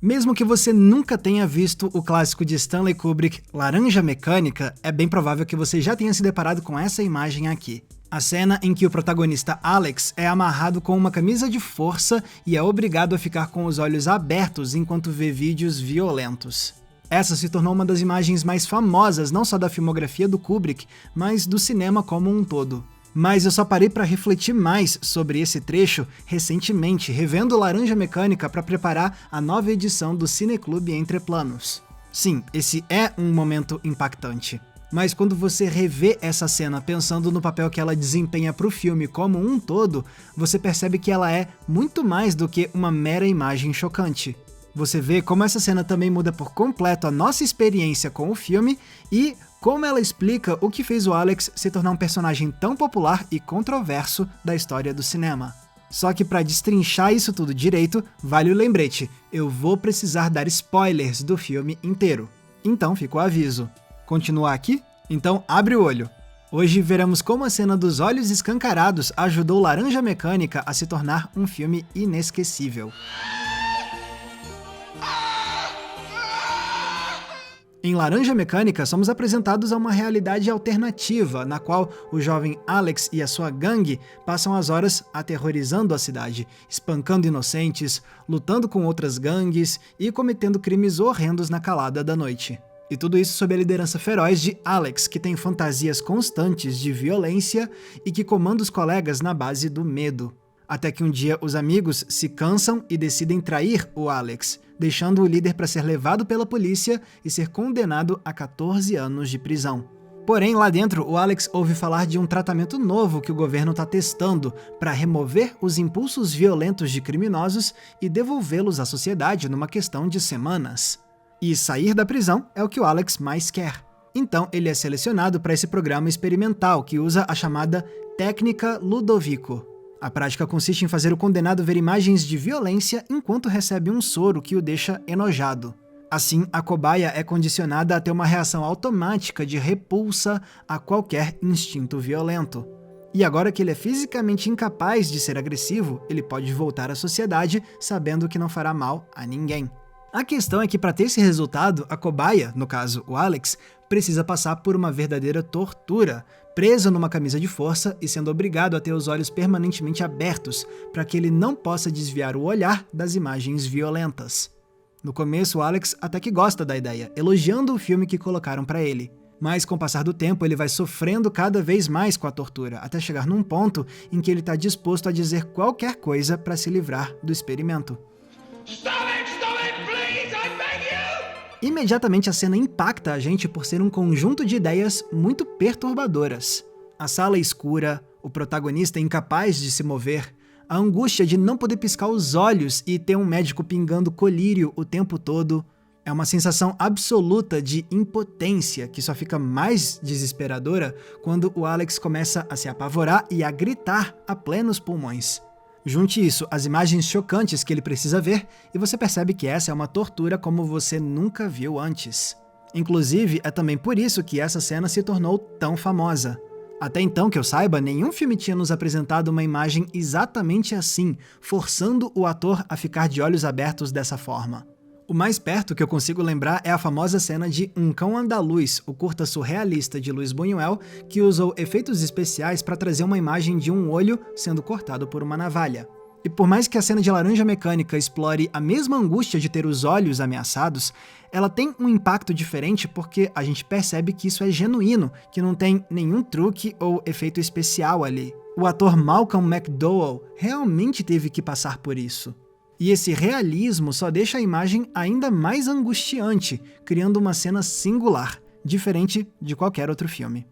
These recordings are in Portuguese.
Mesmo que você nunca tenha visto o clássico de Stanley Kubrick, Laranja Mecânica, é bem provável que você já tenha se deparado com essa imagem aqui. A cena em que o protagonista Alex é amarrado com uma camisa de força e é obrigado a ficar com os olhos abertos enquanto vê vídeos violentos. Essa se tornou uma das imagens mais famosas não só da filmografia do Kubrick, mas do cinema como um todo. Mas eu só parei para refletir mais sobre esse trecho recentemente, revendo Laranja Mecânica para preparar a nova edição do Cineclube Entre Planos. Sim, esse é um momento impactante. Mas quando você revê essa cena pensando no papel que ela desempenha para o filme como um todo, você percebe que ela é muito mais do que uma mera imagem chocante. Você vê como essa cena também muda por completo a nossa experiência com o filme e como ela explica o que fez o Alex se tornar um personagem tão popular e controverso da história do cinema. Só que para destrinchar isso tudo direito, vale o lembrete, eu vou precisar dar spoilers do filme inteiro. Então fica o aviso. Continuar aqui? Então abre o olho. Hoje veremos como a cena dos olhos escancarados ajudou Laranja Mecânica a se tornar um filme inesquecível. Em Laranja Mecânica, somos apresentados a uma realidade alternativa, na qual o jovem Alex e a sua gangue passam as horas aterrorizando a cidade, espancando inocentes, lutando com outras gangues e cometendo crimes horrendos na calada da noite. E tudo isso sob a liderança feroz de Alex, que tem fantasias constantes de violência e que comanda os colegas na base do medo. Até que um dia os amigos se cansam e decidem trair o Alex, deixando o líder para ser levado pela polícia e ser condenado a 14 anos de prisão. Porém, lá dentro, o Alex ouve falar de um tratamento novo que o governo está testando para remover os impulsos violentos de criminosos e devolvê-los à sociedade numa questão de semanas. E sair da prisão é o que o Alex mais quer. Então, ele é selecionado para esse programa experimental que usa a chamada Técnica Ludovico. A prática consiste em fazer o condenado ver imagens de violência enquanto recebe um soro que o deixa enojado. Assim, a cobaia é condicionada a ter uma reação automática de repulsa a qualquer instinto violento. E agora que ele é fisicamente incapaz de ser agressivo, ele pode voltar à sociedade sabendo que não fará mal a ninguém. A questão é que para ter esse resultado, a cobaia, no caso o Alex, precisa passar por uma verdadeira tortura, preso numa camisa de força e sendo obrigado a ter os olhos permanentemente abertos para que ele não possa desviar o olhar das imagens violentas. No começo, o Alex até que gosta da ideia, elogiando o filme que colocaram para ele. Mas com o passar do tempo, ele vai sofrendo cada vez mais com a tortura, até chegar num ponto em que ele está disposto a dizer qualquer coisa para se livrar do experimento. Imediatamente a cena impacta a gente por ser um conjunto de ideias muito perturbadoras. A sala escura, o protagonista incapaz de se mover, a angústia de não poder piscar os olhos e ter um médico pingando colírio o tempo todo. É uma sensação absoluta de impotência que só fica mais desesperadora quando o Alex começa a se apavorar e a gritar a plenos pulmões. Junte isso às imagens chocantes que ele precisa ver e você percebe que essa é uma tortura como você nunca viu antes. Inclusive, é também por isso que essa cena se tornou tão famosa. Até então, que eu saiba, nenhum filme tinha nos apresentado uma imagem exatamente assim, forçando o ator a ficar de olhos abertos dessa forma. O mais perto que eu consigo lembrar é a famosa cena de Um Cão Andaluz, o curta surrealista de Luis Buñuel, que usou efeitos especiais para trazer uma imagem de um olho sendo cortado por uma navalha. E por mais que a cena de Laranja Mecânica explore a mesma angústia de ter os olhos ameaçados, ela tem um impacto diferente porque a gente percebe que isso é genuíno, que não tem nenhum truque ou efeito especial ali. O ator Malcolm McDowell realmente teve que passar por isso. E esse realismo só deixa a imagem ainda mais angustiante, criando uma cena singular, diferente de qualquer outro filme.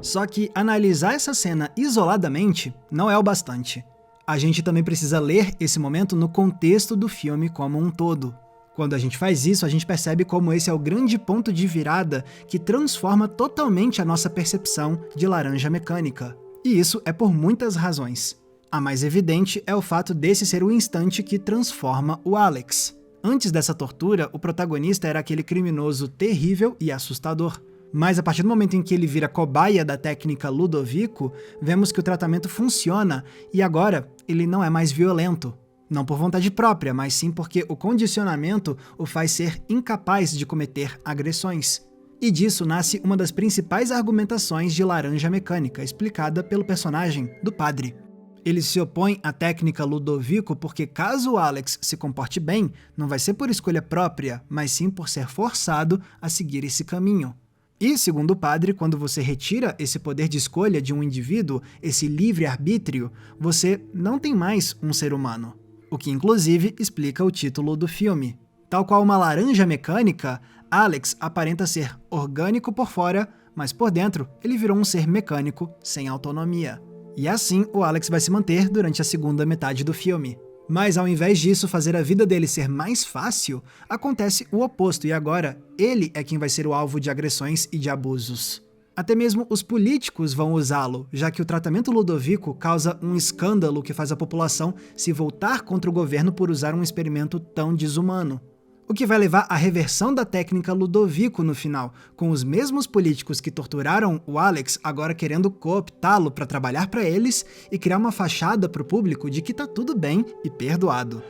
Só que analisar essa cena isoladamente não é o bastante. A gente também precisa ler esse momento no contexto do filme como um todo. Quando a gente faz isso, a gente percebe como esse é o grande ponto de virada que transforma totalmente a nossa percepção de Laranja Mecânica. E isso é por muitas razões. A mais evidente é o fato desse ser o instante que transforma o Alex. Antes dessa tortura, o protagonista era aquele criminoso terrível e assustador. Mas a partir do momento em que ele vira cobaia da técnica Ludovico, vemos que o tratamento funciona e agora ele não é mais violento. Não por vontade própria, mas sim porque o condicionamento o faz ser incapaz de cometer agressões. E disso nasce uma das principais argumentações de Laranja Mecânica, explicada pelo personagem do padre. Ele se opõe à técnica Ludovico porque caso o Alex se comporte bem, não vai ser por escolha própria, mas sim por ser forçado a seguir esse caminho. E, segundo o padre, quando você retira esse poder de escolha de um indivíduo, esse livre-arbítrio, você não tem mais um ser humano. O que, inclusive, explica o título do filme. Tal qual uma laranja mecânica, Alex aparenta ser orgânico por fora, mas por dentro ele virou um ser mecânico sem autonomia. E assim o Alex vai se manter durante a segunda metade do filme. Mas ao invés disso fazer a vida dele ser mais fácil, acontece o oposto e agora ele é quem vai ser o alvo de agressões e de abusos. Até mesmo os políticos vão usá-lo, já que o tratamento Ludovico causa um escândalo que faz a população se voltar contra o governo por usar um experimento tão desumano. O que vai levar à reversão da técnica Ludovico no final, com os mesmos políticos que torturaram o Alex agora querendo cooptá-lo para trabalhar para eles e criar uma fachada para o público de que tá tudo bem e perdoado.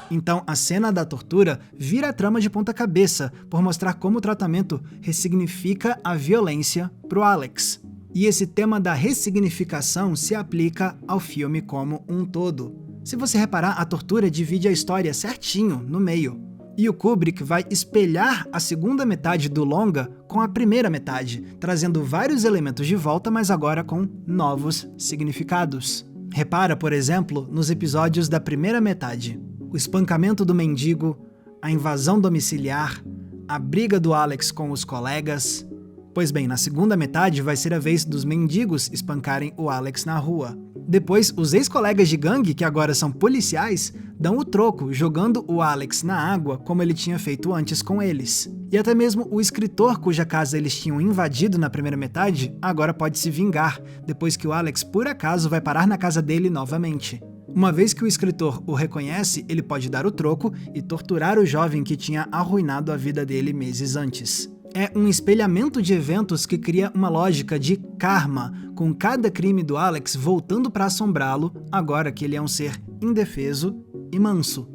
Então, a cena da tortura vira a trama de ponta cabeça, por mostrar como o tratamento ressignifica a violência pro Alex. E esse tema da ressignificação se aplica ao filme como um todo. Se você reparar, a tortura divide a história certinho, no meio. E o Kubrick vai espelhar a segunda metade do longa com a primeira metade, trazendo vários elementos de volta, mas agora com novos significados. Repara, por exemplo, nos episódios da primeira metade. O espancamento do mendigo, a invasão domiciliar, a briga do Alex com os colegas. Pois bem, na segunda metade vai ser a vez dos mendigos espancarem o Alex na rua. Depois, os ex-colegas de gangue, que agora são policiais, dão o troco, jogando o Alex na água como ele tinha feito antes com eles. E até mesmo o escritor cuja casa eles tinham invadido na primeira metade, agora pode se vingar, depois que o Alex por acaso vai parar na casa dele novamente. Uma vez que o escritor o reconhece, ele pode dar o troco e torturar o jovem que tinha arruinado a vida dele meses antes. É um espelhamento de eventos que cria uma lógica de karma, com cada crime do Alex voltando para assombrá-lo, agora que ele é um ser indefeso e manso.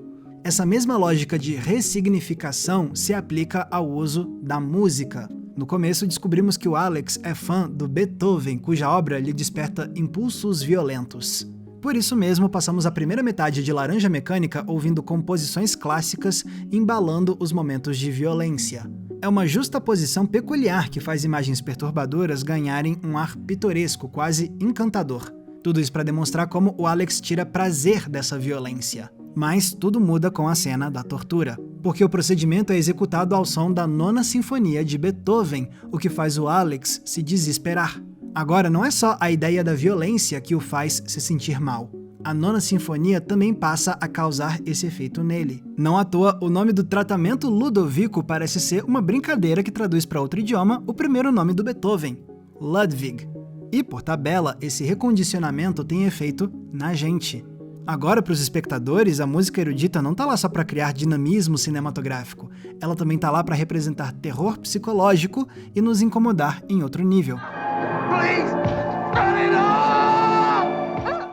Essa mesma lógica de ressignificação se aplica ao uso da música. No começo, descobrimos que o Alex é fã do Beethoven, cuja obra lhe desperta impulsos violentos. Por isso mesmo, passamos a primeira metade de Laranja Mecânica ouvindo composições clássicas embalando os momentos de violência. É uma justaposição peculiar que faz imagens perturbadoras ganharem um ar pitoresco, quase encantador. Tudo isso para demonstrar como o Alex tira prazer dessa violência. Mas tudo muda com a cena da tortura, porque o procedimento é executado ao som da Nona Sinfonia de Beethoven, o que faz o Alex se desesperar. Agora, não é só a ideia da violência que o faz se sentir mal. A Nona Sinfonia também passa a causar esse efeito nele. Não à toa, o nome do tratamento Ludovico parece ser uma brincadeira que traduz para outro idioma o primeiro nome do Beethoven, Ludwig. E, por tabela, esse recondicionamento tem efeito na gente. Agora, para os espectadores, a música erudita não tá lá só para criar dinamismo cinematográfico. Ela também tá lá para representar terror psicológico e nos incomodar em outro nível.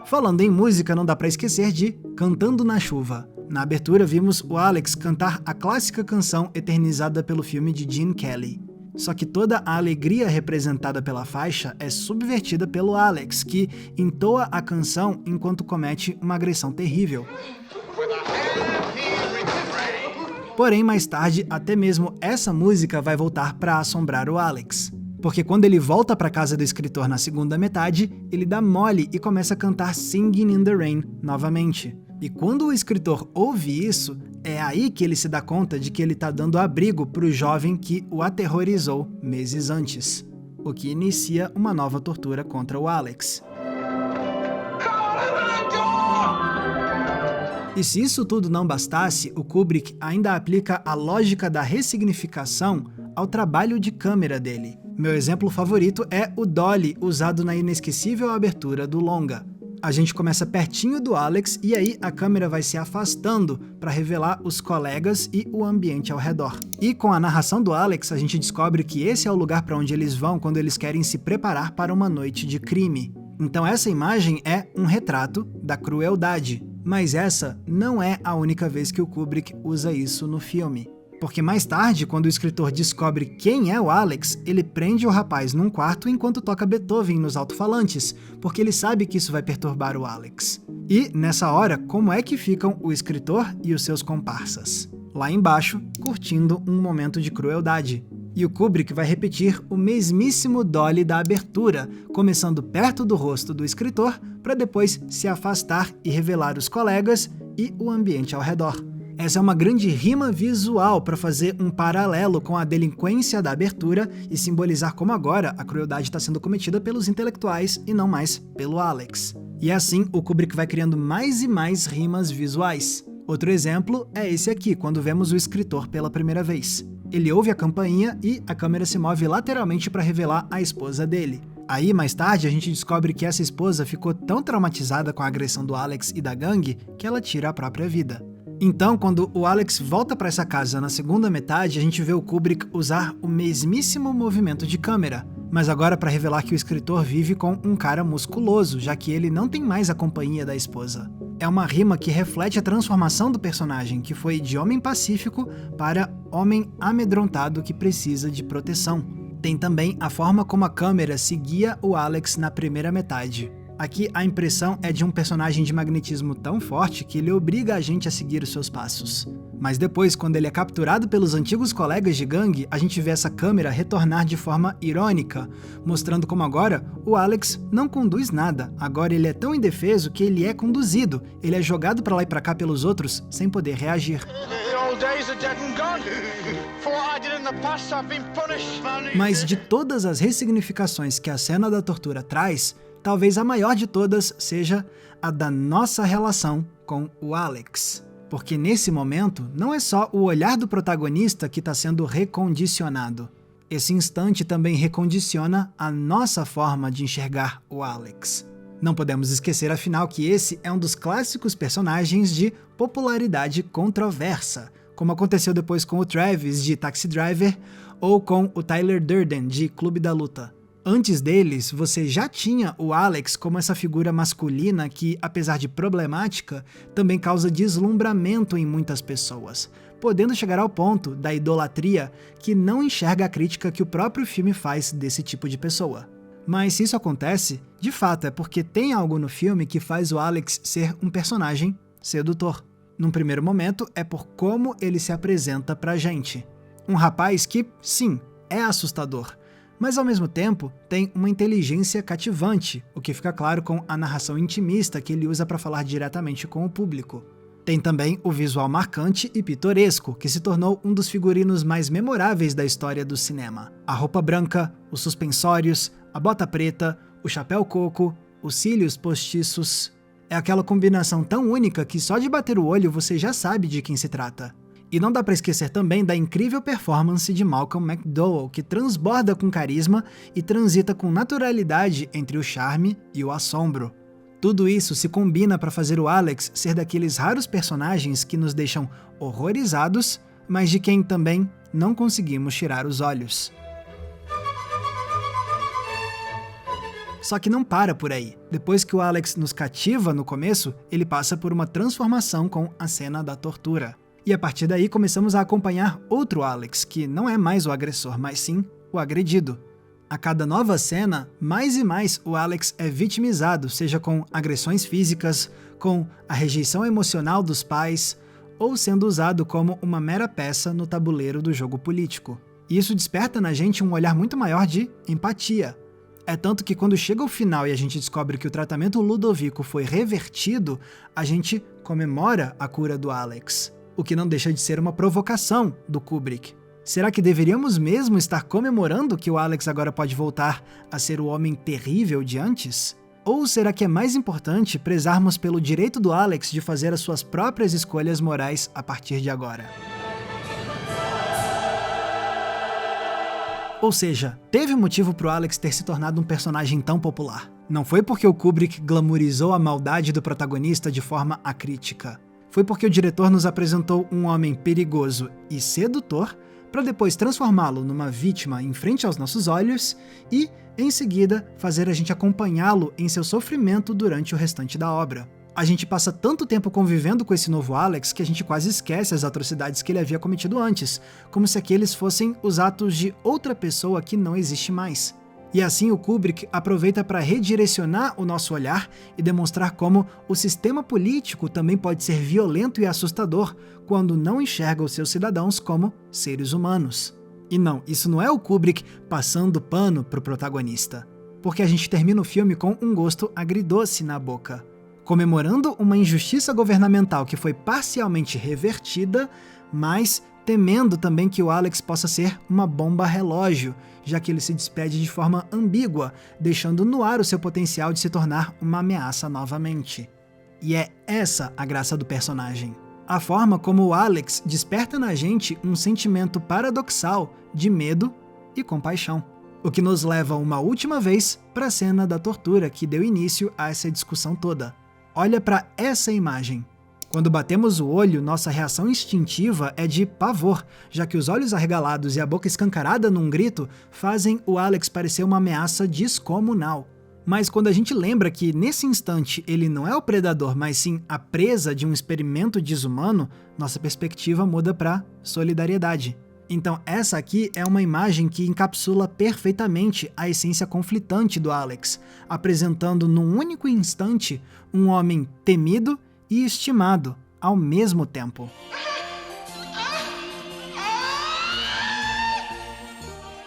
Falando em música, não dá pra esquecer de Cantando na Chuva. Na abertura, vimos o Alex cantar a clássica canção eternizada pelo filme de Gene Kelly. Só que toda a alegria representada pela faixa é subvertida pelo Alex, que entoa a canção enquanto comete uma agressão terrível. Porém, mais tarde, até mesmo essa música vai voltar para assombrar o Alex. Porque quando ele volta para casa do escritor na segunda metade, ele dá mole e começa a cantar Singing in the Rain novamente. E quando o escritor ouve isso, é aí que ele se dá conta de que ele está dando abrigo para o jovem que o aterrorizou meses antes, o que inicia uma nova tortura contra o Alex. E se isso tudo não bastasse, o Kubrick ainda aplica a lógica da ressignificação ao trabalho de câmera dele. Meu exemplo favorito é o dolly usado na inesquecível abertura do longa. A gente começa pertinho do Alex e aí a câmera vai se afastando para revelar os colegas e o ambiente ao redor. E com a narração do Alex, a gente descobre que esse é o lugar para onde eles vão quando eles querem se preparar para uma noite de crime. Então essa imagem é um retrato da crueldade. Mas essa não é a única vez que o Kubrick usa isso no filme. Porque mais tarde, quando o escritor descobre quem é o Alex, ele prende o rapaz num quarto enquanto toca Beethoven nos alto-falantes, porque ele sabe que isso vai perturbar o Alex. E, nessa hora, como é que ficam o escritor e os seus comparsas? Lá embaixo, curtindo um momento de crueldade. E o Kubrick vai repetir o mesmíssimo dolly da abertura, começando perto do rosto do escritor, para depois se afastar e revelar os colegas e o ambiente ao redor. Essa é uma grande rima visual para fazer um paralelo com a delinquência da abertura e simbolizar como agora a crueldade está sendo cometida pelos intelectuais e não mais pelo Alex. E assim o Kubrick vai criando mais e mais rimas visuais. Outro exemplo é esse aqui, quando vemos o escritor pela primeira vez. Ele ouve a campainha e a câmera se move lateralmente para revelar a esposa dele. Aí, mais tarde, a gente descobre que essa esposa ficou tão traumatizada com a agressão do Alex e da gangue que ela tira a própria vida. Então, quando o Alex volta para essa casa na segunda metade, a gente vê o Kubrick usar o mesmíssimo movimento de câmera, mas agora para revelar que o escritor vive com um cara musculoso, já que ele não tem mais a companhia da esposa. É uma rima que reflete a transformação do personagem, que foi de homem pacífico para homem amedrontado que precisa de proteção. Tem também a forma como a câmera seguia o Alex na primeira metade. Aqui a impressão é de um personagem de magnetismo tão forte que ele obriga a gente a seguir os seus passos. Mas depois, quando ele é capturado pelos antigos colegas de gangue, a gente vê essa câmera retornar de forma irônica, mostrando como agora o Alex não conduz nada. Agora ele é tão indefeso que ele é conduzido, ele é jogado pra lá e pra cá pelos outros sem poder reagir. Mas de todas as ressignificações que a cena da tortura traz, talvez a maior de todas seja a da nossa relação com o Alex. Porque nesse momento, não é só o olhar do protagonista que está sendo recondicionado. Esse instante também recondiciona a nossa forma de enxergar o Alex. Não podemos esquecer, afinal, que esse é um dos clássicos personagens de popularidade controversa, como aconteceu depois com o Travis, de Taxi Driver, ou com o Tyler Durden, de Clube da Luta. Antes deles, você já tinha o Alex como essa figura masculina que, apesar de problemática, também causa deslumbramento em muitas pessoas, podendo chegar ao ponto da idolatria que não enxerga a crítica que o próprio filme faz desse tipo de pessoa. Mas se isso acontece, de fato é porque tem algo no filme que faz o Alex ser um personagem sedutor. Num primeiro momento, é por como ele se apresenta pra gente. Um rapaz que, sim, é assustador, mas ao mesmo tempo tem uma inteligência cativante, o que fica claro com a narração intimista que ele usa para falar diretamente com o público. Tem também o visual marcante e pitoresco, que se tornou um dos figurinos mais memoráveis da história do cinema. A roupa branca, os suspensórios, a bota preta, o chapéu coco, os cílios postiços. É aquela combinação tão única que só de bater o olho você já sabe de quem se trata. E não dá pra esquecer também da incrível performance de Malcolm McDowell, que transborda com carisma e transita com naturalidade entre o charme e o assombro. Tudo isso se combina para fazer o Alex ser daqueles raros personagens que nos deixam horrorizados, mas de quem também não conseguimos tirar os olhos. Só que não para por aí. Depois que o Alex nos cativa no começo, ele passa por uma transformação com a cena da tortura. E a partir daí começamos a acompanhar outro Alex, que não é mais o agressor, mas sim o agredido. A cada nova cena, mais e mais o Alex é vitimizado, seja com agressões físicas, com a rejeição emocional dos pais, ou sendo usado como uma mera peça no tabuleiro do jogo político. E isso desperta na gente um olhar muito maior de empatia. É tanto que quando chega o final e a gente descobre que o tratamento Ludovico foi revertido, a gente comemora a cura do Alex. O que não deixa de ser uma provocação do Kubrick. Será que deveríamos mesmo estar comemorando que o Alex agora pode voltar a ser o homem terrível de antes? Ou será que é mais importante prezarmos pelo direito do Alex de fazer as suas próprias escolhas morais a partir de agora? Ou seja, teve motivo para o Alex ter se tornado um personagem tão popular. Não foi porque o Kubrick glamourizou a maldade do protagonista de forma acrítica. Foi porque o diretor nos apresentou um homem perigoso e sedutor para depois transformá-lo numa vítima em frente aos nossos olhos e, em seguida, fazer a gente acompanhá-lo em seu sofrimento durante o restante da obra. A gente passa tanto tempo convivendo com esse novo Alex que a gente quase esquece as atrocidades que ele havia cometido antes, como se aqueles fossem os atos de outra pessoa que não existe mais. E assim o Kubrick aproveita para redirecionar o nosso olhar e demonstrar como o sistema político também pode ser violento e assustador quando não enxerga os seus cidadãos como seres humanos. E não, isso não é o Kubrick passando pano pro protagonista, porque a gente termina o filme com um gosto agridoce na boca, comemorando uma injustiça governamental que foi parcialmente revertida, mas temendo também que o Alex possa ser uma bomba relógio, já que ele se despede de forma ambígua, deixando no ar o seu potencial de se tornar uma ameaça novamente. E é essa a graça do personagem. A forma como o Alex desperta na gente um sentimento paradoxal de medo e compaixão. O que nos leva uma última vez para a cena da tortura que deu início a essa discussão toda. Olha para essa imagem. Quando batemos o olho, nossa reação instintiva é de pavor, já que os olhos arregalados e a boca escancarada num grito fazem o Alex parecer uma ameaça descomunal. Mas quando a gente lembra que, nesse instante, ele não é o predador, mas sim a presa de um experimento desumano, nossa perspectiva muda para solidariedade. Então essa aqui é uma imagem que encapsula perfeitamente a essência conflitante do Alex, apresentando num único instante um homem temido e estimado ao mesmo tempo.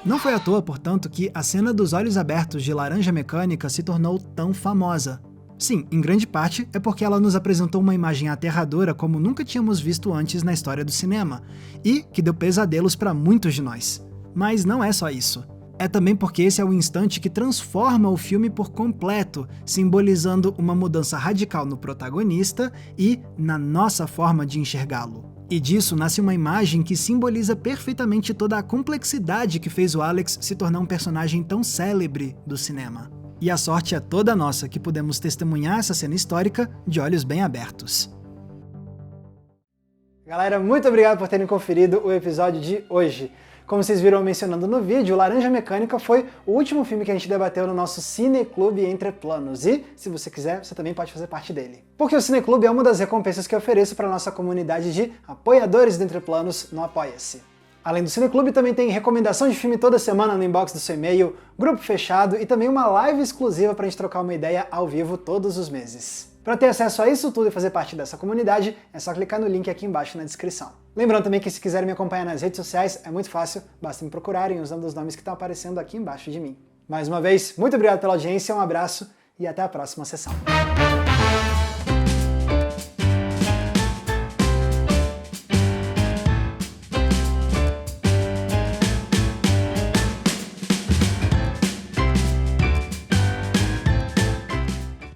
Não foi à toa, portanto, que a cena dos olhos abertos de Laranja Mecânica se tornou tão famosa. Sim, em grande parte é porque ela nos apresentou uma imagem aterradora como nunca tínhamos visto antes na história do cinema, e que deu pesadelos para muitos de nós. Mas não é só isso. É também porque esse é o instante que transforma o filme por completo, simbolizando uma mudança radical no protagonista e na nossa forma de enxergá-lo. E disso nasce uma imagem que simboliza perfeitamente toda a complexidade que fez o Alex se tornar um personagem tão célebre do cinema. E a sorte é toda nossa que pudemos testemunhar essa cena histórica de olhos bem abertos. Galera, muito obrigado por terem conferido o episódio de hoje. Como vocês viram mencionando no vídeo, Laranja Mecânica foi o último filme que a gente debateu no nosso Cineclube Entre Planos, e, se você quiser, você também pode fazer parte dele. Porque o Cineclube é uma das recompensas que eu ofereço para a nossa comunidade de apoiadores do Entre Planos no Apoia-se. Além do Cineclube, também tem recomendação de filme toda semana no inbox do seu e-mail, grupo fechado e também uma live exclusiva para a gente trocar uma ideia ao vivo todos os meses. Para ter acesso a isso tudo e fazer parte dessa comunidade, é só clicar no link aqui embaixo na descrição. Lembrando também que se quiserem me acompanhar nas redes sociais, é muito fácil, basta me procurarem usando os nomes que estão aparecendo aqui embaixo de mim. Mais uma vez, muito obrigado pela audiência, um abraço e até a próxima sessão.